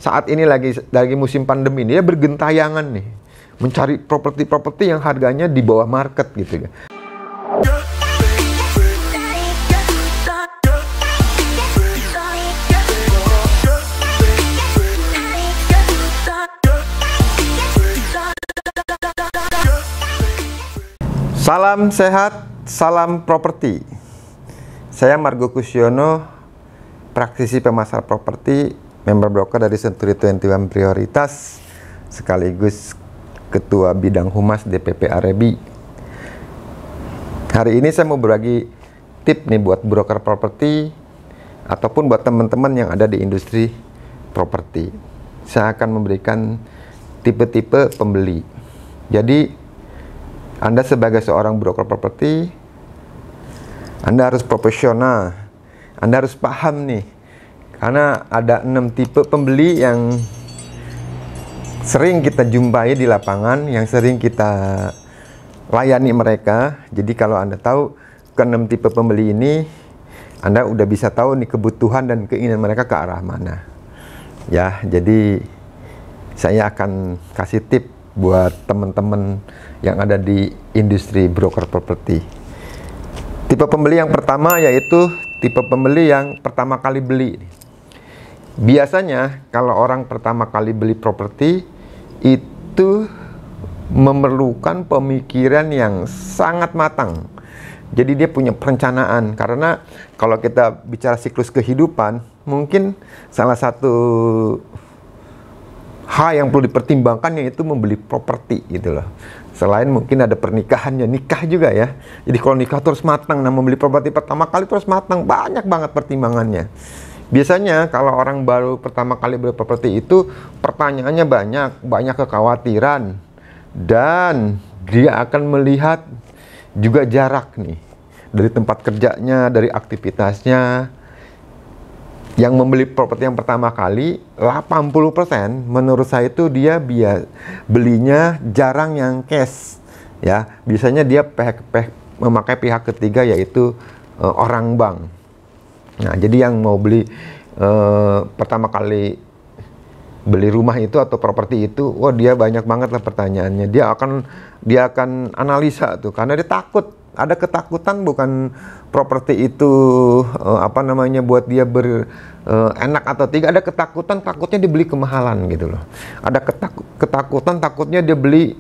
saat ini lagi musim pandemi, dia bergentayangan nih mencari properti-properti yang harganya di bawah market gitu ya. Salam sehat, salam properti. Saya Margo Kusyono, praktisi pemasar properti, member broker dari Century 21 Prioritas, sekaligus Ketua Bidang Humas DPP Arebi. Hari ini saya mau berbagi tip nih buat broker properti ataupun buat teman-teman yang ada di industri properti. Saya akan memberikan tipe-tipe pembeli. Jadi Anda sebagai seorang broker properti, Anda harus profesional, Anda harus paham nih, karena ada 6 tipe pembeli yang sering kita jumpai di lapangan, yang sering kita layani mereka. Jadi kalau Anda tahu ke 6 tipe pembeli ini, Anda udah bisa tahu nih kebutuhan dan keinginan mereka ke arah mana. Ya, jadi saya akan kasih tip buat teman-teman yang ada di industri broker properti. Tipe pembeli yang pertama yaitu tipe pembeli yang pertama kali beli. Biasanya kalau orang pertama kali beli properti itu memerlukan pemikiran yang sangat matang. Jadi dia punya perencanaan, karena kalau kita bicara siklus kehidupan, mungkin salah satu hal yang perlu dipertimbangkan yaitu membeli properti gitu loh. Selain mungkin ada pernikahannya, nikah juga ya. Jadi kalau nikah terus matang, nah membeli properti pertama kali terus matang, banyak banget pertimbangannya. Biasanya kalau orang baru pertama kali beli properti itu pertanyaannya banyak kekhawatiran, dan dia akan melihat juga jarak nih dari tempat kerjanya, dari aktivitasnya. Yang membeli properti yang pertama kali 80% menurut saya itu dia belinya jarang yang cash ya. Biasanya dia memakai pihak ketiga, yaitu orang bank. Nah, jadi yang mau beli pertama kali beli rumah itu atau properti itu, wah dia banyak banget lah pertanyaannya. Dia akan analisa tuh, karena dia takut. Ada ketakutan bukan properti itu buat dia enak atau tidak. Ada ketakutan, takutnya dibeli kemahalan gitu loh. Ada ketakutan, takutnya dia beli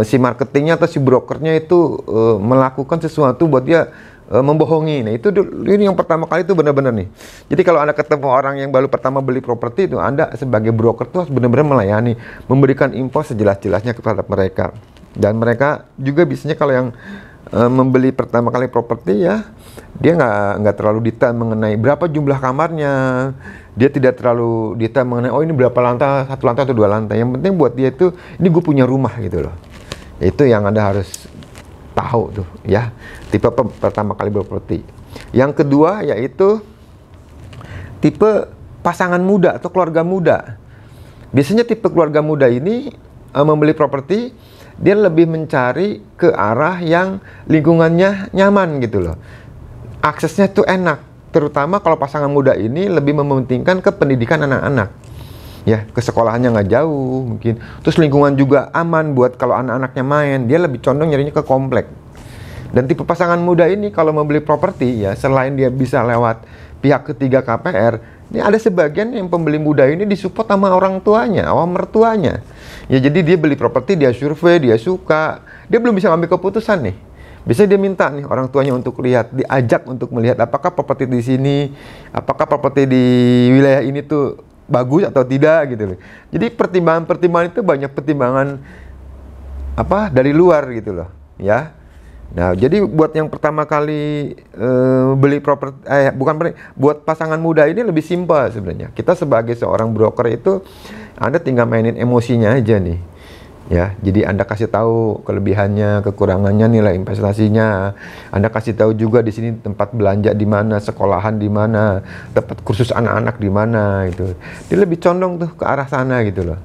si marketingnya atau si brokernya itu melakukan sesuatu buat dia membohongi. Nah ini yang pertama kali itu benar-benar nih. Jadi kalau Anda ketemu orang yang baru pertama beli properti itu, Anda sebagai broker tuh harus benar-benar melayani, memberikan info sejelas-jelasnya kepada mereka. Dan mereka juga biasanya kalau yang membeli pertama kali properti ya, dia nggak terlalu detail mengenai berapa jumlah kamarnya. Dia tidak terlalu detail mengenai ini berapa lantai, 1 lantai atau 2 lantai. Yang penting buat dia itu, ini gue punya rumah gitu loh. Itu yang Anda harus tahu tuh ya, tipe pertama kali properti. Yang kedua yaitu tipe pasangan muda atau keluarga muda. Biasanya tipe keluarga muda ini membeli properti, dia lebih mencari ke arah yang lingkungannya nyaman gitu loh. Aksesnya tuh enak, terutama kalau pasangan muda ini lebih mementingkan ke pendidikan anak-anak. Ya, ke sekolahannya nggak jauh mungkin. Terus lingkungan juga aman buat kalau anak-anaknya main. Dia lebih condong nyarinya ke komplek. Dan tipe pasangan muda ini kalau membeli properti ya, selain dia bisa lewat pihak ketiga KPR, ini ada sebagian yang pembeli muda ini disupport sama orang tuanya, awam mertuanya. Ya jadi dia beli properti, dia survei, dia suka, dia belum bisa ambil keputusan nih. Biasanya dia minta nih orang tuanya untuk lihat, diajak untuk melihat apakah properti di sini, apakah properti di wilayah ini tuh bagus atau tidak gitu loh. Jadi pertimbangan-pertimbangan itu banyak pertimbangan dari luar gitu loh, ya. Nah, jadi buat yang pertama kali beli properti, buat pasangan muda ini lebih simpel sebenarnya. Kita sebagai seorang broker itu, Anda tinggal mainin emosinya aja nih. Ya, jadi Anda kasih tahu kelebihannya, kekurangannya, nilai investasinya. Anda kasih tahu juga di sini tempat belanja di mana, sekolahan di mana, tempat kursus anak-anak di mana gitu. Dia lebih condong tuh ke arah sana gitu loh.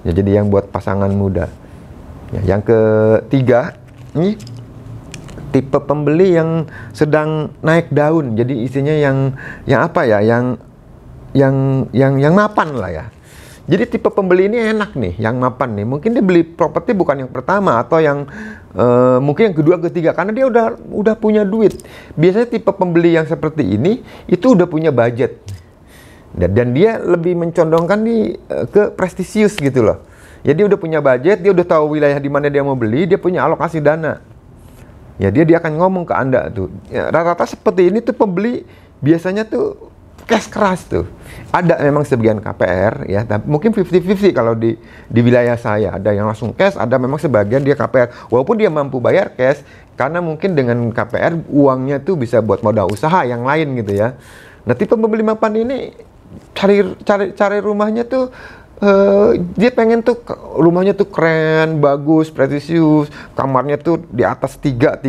Ya, jadi yang buat pasangan muda. Ya, yang ketiga, ini tipe pembeli yang sedang naik daun. Jadi isinya yang mapan lah ya. Jadi tipe pembeli ini enak nih, yang mapan nih. Mungkin dia beli properti bukan yang pertama atau yang mungkin yang kedua, ketiga, karena dia udah punya duit. Biasanya tipe pembeli yang seperti ini itu udah punya budget. Dan dia lebih mencondongkan ke prestisius gitu loh. Ya dia udah punya budget, dia udah tahu wilayah di mana dia mau beli, dia punya alokasi dana. Ya dia akan ngomong ke Anda tuh. Ya, rata-rata seperti ini tuh pembeli biasanya tuh cash keras tuh. Ada memang sebagian KPR ya, tapi mungkin 50-50 kalau di wilayah saya. Ada yang langsung cash, ada memang sebagian dia KPR. Walaupun dia mampu bayar cash, karena mungkin dengan KPR uangnya tuh bisa buat modal usaha yang lain gitu ya. Nah, tipe pembeli mapan ini cari rumahnya tuh dia pengen tuh rumahnya tuh keren, bagus, presisius, kamarnya tuh di atas 3+1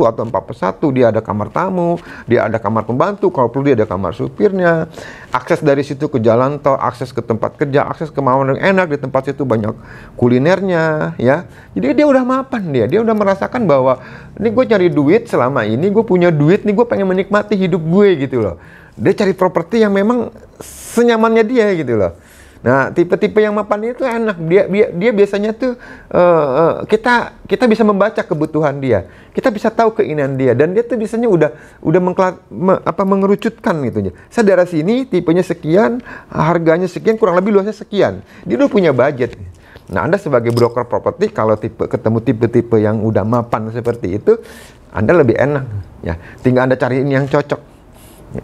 atau 4+1, dia ada kamar tamu, dia ada kamar pembantu, kalau perlu dia ada kamar supirnya, akses dari situ ke jalan tol, akses ke tempat kerja, akses ke makanan yang enak, di tempat situ banyak kulinernya ya. Jadi dia udah mapan, dia udah merasakan bahwa ini gue cari duit, selama ini gue punya duit nih, gue pengen menikmati hidup gue gitu loh. Dia cari properti yang memang senyamannya dia gitu loh. Nah, tipe-tipe yang mapan itu enak. Dia biasanya tuh kita bisa membaca kebutuhan dia. Kita bisa tahu keinginan dia, dan dia tuh biasanya udah mengerucutkan gitu. Saya daerah sini tipenya sekian, harganya sekian, kurang lebih luasnya sekian. Dia udah punya budget. Nah, Anda sebagai broker properti kalau ketemu tipe-tipe yang udah mapan seperti itu, Anda lebih enak ya. Tinggal Anda cariin yang cocok.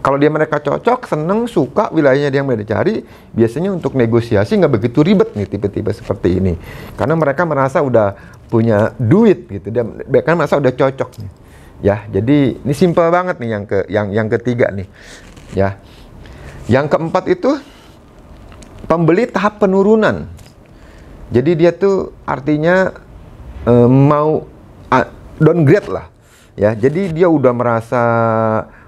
Kalau mereka cocok, seneng, suka wilayahnya dia yang mereka cari, biasanya untuk negosiasi nggak begitu ribet nih tipe-tipe seperti ini. Karena mereka merasa udah punya duit gitu, dan mereka merasa udah cocok nih. Ya, jadi ini simple banget nih yang ketiga nih. Ya. Yang keempat itu pembeli tahap penurunan. Jadi dia tuh artinya mau downgrade lah. Ya, jadi dia udah merasa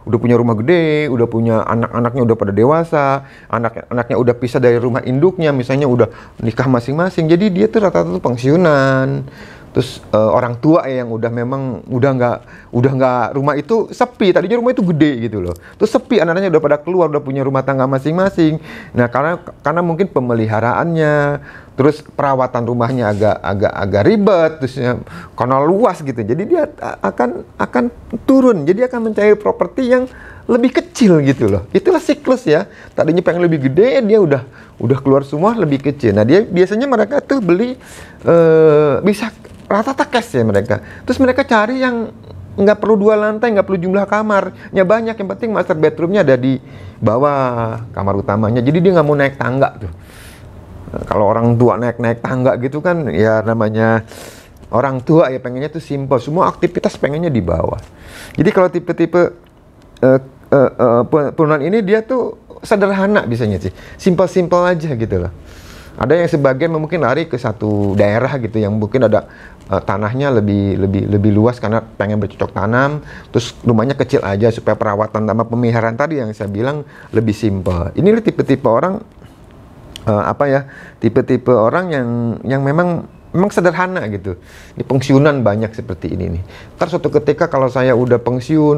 udah punya rumah gede, udah punya anak-anaknya udah pada dewasa, anak-anaknya udah pisah dari rumah induknya, misalnya udah nikah masing-masing. Jadi dia tuh rata-rata tuh pensiunan. Terus orang tua yang udah nggak rumah itu sepi. Tadinya rumah itu gede gitu loh. Terus sepi, anak-anaknya udah pada keluar, udah punya rumah tangga masing-masing. Nah, karena mungkin pemeliharaannya, terus perawatan rumahnya agak ribet, terus karena luas gitu. Jadi dia akan turun. Jadi akan mencari properti yang lebih kecil gitu loh. Itulah siklus ya. Tadinya pengen lebih gede, dia udah keluar semua lebih kecil. Nah, dia biasanya mereka tuh beli bisa rata-rata cash ya mereka. Terus mereka cari yang nggak perlu 2 lantai, nggak perlu jumlah kamarnya banyak. Yang penting master bedroomnya ada di bawah kamar utamanya. Jadi dia nggak mau naik tangga tuh. Kalau orang tua naik tangga gitu kan, ya namanya orang tua ya pengennya tuh simple. Semua aktivitas pengennya di bawah. Jadi kalau tipe-tipe perumahan ini dia tuh sederhana biasanya sih. Simple-simple aja gitu loh. Ada yang sebagian mungkin lari ke satu daerah gitu yang mungkin ada tanahnya lebih luas karena pengen bercocok tanam, terus rumahnya kecil aja supaya perawatan sama pemeliharaan tadi yang saya bilang lebih simple. Ini tipe-tipe orang tipe-tipe orang yang memang sederhana gitu. Di pensiunan banyak seperti ini nih. Ntar suatu ketika kalau saya udah pensiun,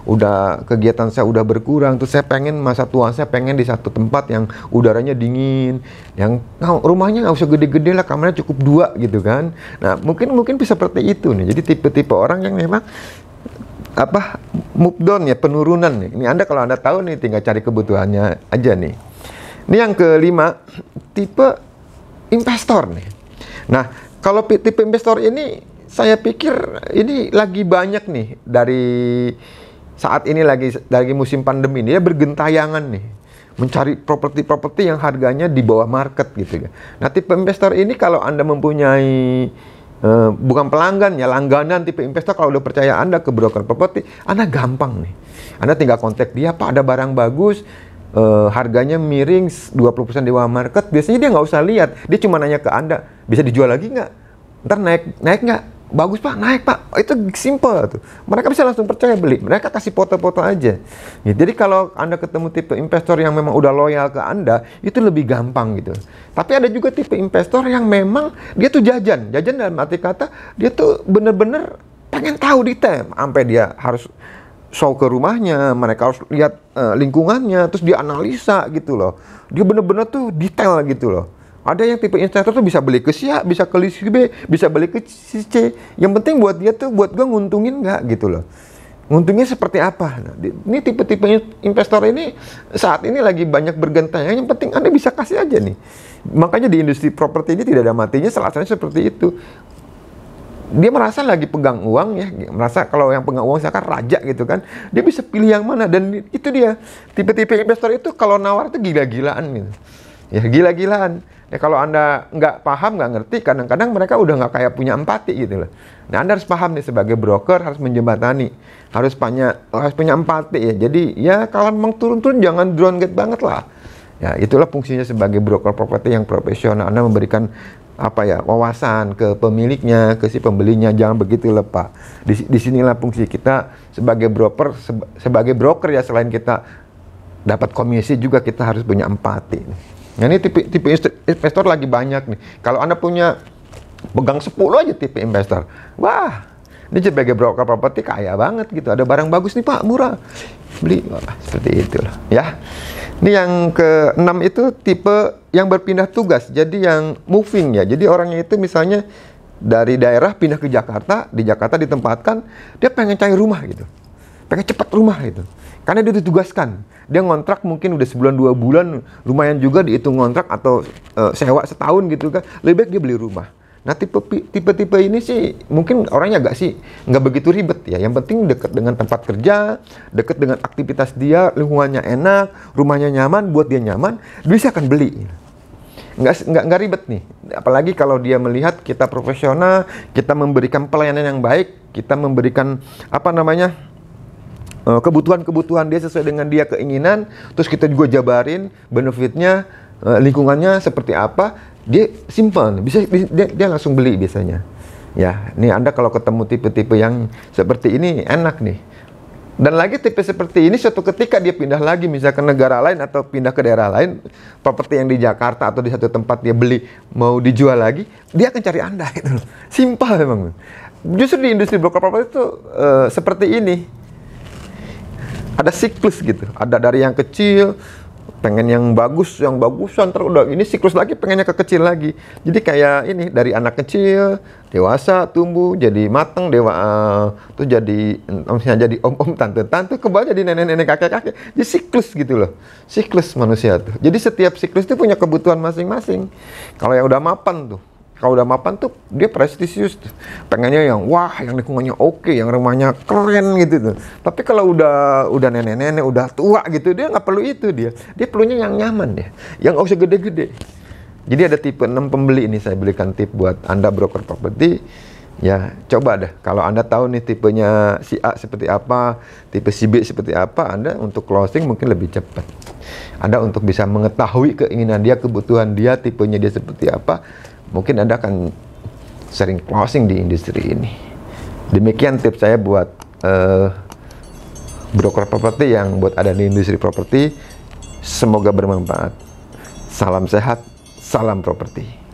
udah kegiatan saya udah berkurang, terus saya pengen masa tua saya pengen di satu tempat yang udaranya dingin, yang rumahnya nggak usah gede-gede lah, kamarnya cukup 2 gitu kan. Nah, mungkin bisa seperti itu nih. Jadi tipe-tipe orang yang memang move down ya, penurunan nih. Ini kalau Anda tahu nih, tinggal cari kebutuhannya aja nih. Ini yang kelima, tipe investor nih. Nah, kalau tipe investor ini, saya pikir ini lagi banyak nih dari saat ini lagi musim pandemi ini, dia bergentayangan nih mencari properti-properti yang harganya di bawah market gitu ya. Nah, tipe investor ini kalau Anda mempunyai bukan pelanggan ya, langganan tipe investor, kalau udah percaya Anda ke broker properti, Anda gampang nih. Anda tinggal kontak dia, Pak ada barang bagus, harganya miring 20% di bawah market, biasanya dia nggak usah lihat, dia cuma nanya ke Anda, bisa dijual lagi nggak? Ntar naik nggak? Bagus Pak, naik Pak. Itu simple tuh. Mereka bisa langsung percaya beli. Mereka kasih foto-foto aja. Ya, jadi kalau Anda ketemu tipe investor yang memang udah loyal ke Anda, itu lebih gampang gitu. Tapi ada juga tipe investor yang memang dia tuh jajan dalam arti kata dia tuh bener-bener pengen tahu detail, sampai dia harus show ke rumahnya, mereka harus lihat lingkungannya, terus dia analisa gitu loh. Dia bener-bener tuh detail gitu loh. Ada yang tipe investor tuh bisa beli ke si A, bisa ke si B, bisa beli ke si C. Yang penting buat dia tuh, buat gua nguntungin nggak gitu loh. Nguntungnya seperti apa? Nah, ini tipe-tipe investor ini saat ini lagi banyak bergentayangan. Yang penting Anda bisa kasih aja nih. Makanya di industri properti ini tidak ada matinya, salah satunya seperti itu. Dia merasa lagi pegang uang ya, merasa kalau yang pegang uang seakan raja gitu kan. Dia bisa pilih yang mana, dan itu dia. Tipe-tipe investor itu kalau nawar itu gila-gilaan gitu. Ya gila-gilaan. Ya kalau Anda nggak paham, nggak ngerti, kadang-kadang mereka udah nggak kayak punya empati gitu loh. Nah, Anda harus paham nih, sebagai broker harus menjembatani, harus punya empati ya. Jadi ya kalau memang turun-turun jangan drone gate banget lah. Ya itulah fungsinya sebagai broker properti yang profesional. Anda memberikan wawasan ke pemiliknya, ke si pembelinya, jangan begitu lah Pak. Disinilah fungsi kita sebagai broker, sebagai broker ya, selain kita dapat komisi juga kita harus punya empati. Nah ini tipe investor lagi banyak nih. Kalau Anda punya pegang 10 aja tipe investor, wah ini sebagai broker properti kaya banget gitu. Ada barang bagus nih Pak, murah, beli. Wah, seperti itulah ya. Ini yang ke-6 itu tipe yang berpindah tugas, jadi yang moving ya. Jadi orangnya itu misalnya dari daerah pindah ke Jakarta, di Jakarta ditempatkan, dia pengen cari rumah gitu, pengen cepat rumah gitu. Karena dia ditugaskan, dia ngontrak mungkin udah sebulan 2 bulan, lumayan juga dihitung ngontrak atau sewa setahun gitu kan. Lebih baik dia beli rumah. Nah tipe-tipe ini sih mungkin orangnya nggak begitu ribet ya. Yang penting dekat dengan tempat kerja, dekat dengan aktivitas dia, lingkungannya enak, rumahnya nyaman, buat dia nyaman, dia akan beli. Nggak ribet nih. Apalagi kalau dia melihat kita profesional, kita memberikan pelayanan yang baik, kita memberikan kebutuhan-kebutuhan dia sesuai dengan dia keinginan, terus kita juga jabarin benefitnya, lingkungannya seperti apa, dia simple, dia langsung beli biasanya. Ya, nih Anda kalau ketemu tipe-tipe yang seperti ini enak nih. Dan lagi tipe seperti ini suatu ketika dia pindah lagi misalkan ke negara lain atau pindah ke daerah lain, properti yang di Jakarta atau di satu tempat dia beli mau dijual lagi, dia akan cari Anda gitu. Simpel memang. Justru di industri broker properti itu seperti ini. Ada siklus gitu, ada dari yang kecil pengen yang bagusan, terus udah ini siklus lagi pengennya ke kecil lagi. Jadi kayak ini, dari anak kecil dewasa, tumbuh jadi mateng, tuh jadi misalnya jadi om-om, tante-tante, kembali jadi nenek-nenek, kakek-kakek. Jadi siklus gitu loh, siklus manusia tuh. Jadi setiap siklus itu punya kebutuhan masing-masing. Kalau yang udah mapan tuh dia prestisius tuh. Pengennya yang wah, yang lingkungannya oke, yang rumahnya keren gitu tuh. Tapi kalau udah nenek-nenek, udah tua gitu, dia nggak perlu itu dia. Dia perlunya yang nyaman ya, yang nggak usah gede-gede. Jadi ada tipe 6 pembeli ini, saya berikan tip buat Anda broker properti. Ya, coba deh. Kalau Anda tahu nih tipenya si A seperti apa, tipe si B seperti apa, Anda untuk closing mungkin lebih cepat. Anda untuk bisa mengetahui keinginan dia, kebutuhan dia, tipenya dia seperti apa, mungkin Anda akan sering closing di industri ini. Demikian tips saya buat broker properti yang buat ada di industri properti. Semoga bermanfaat. Salam sehat, salam properti.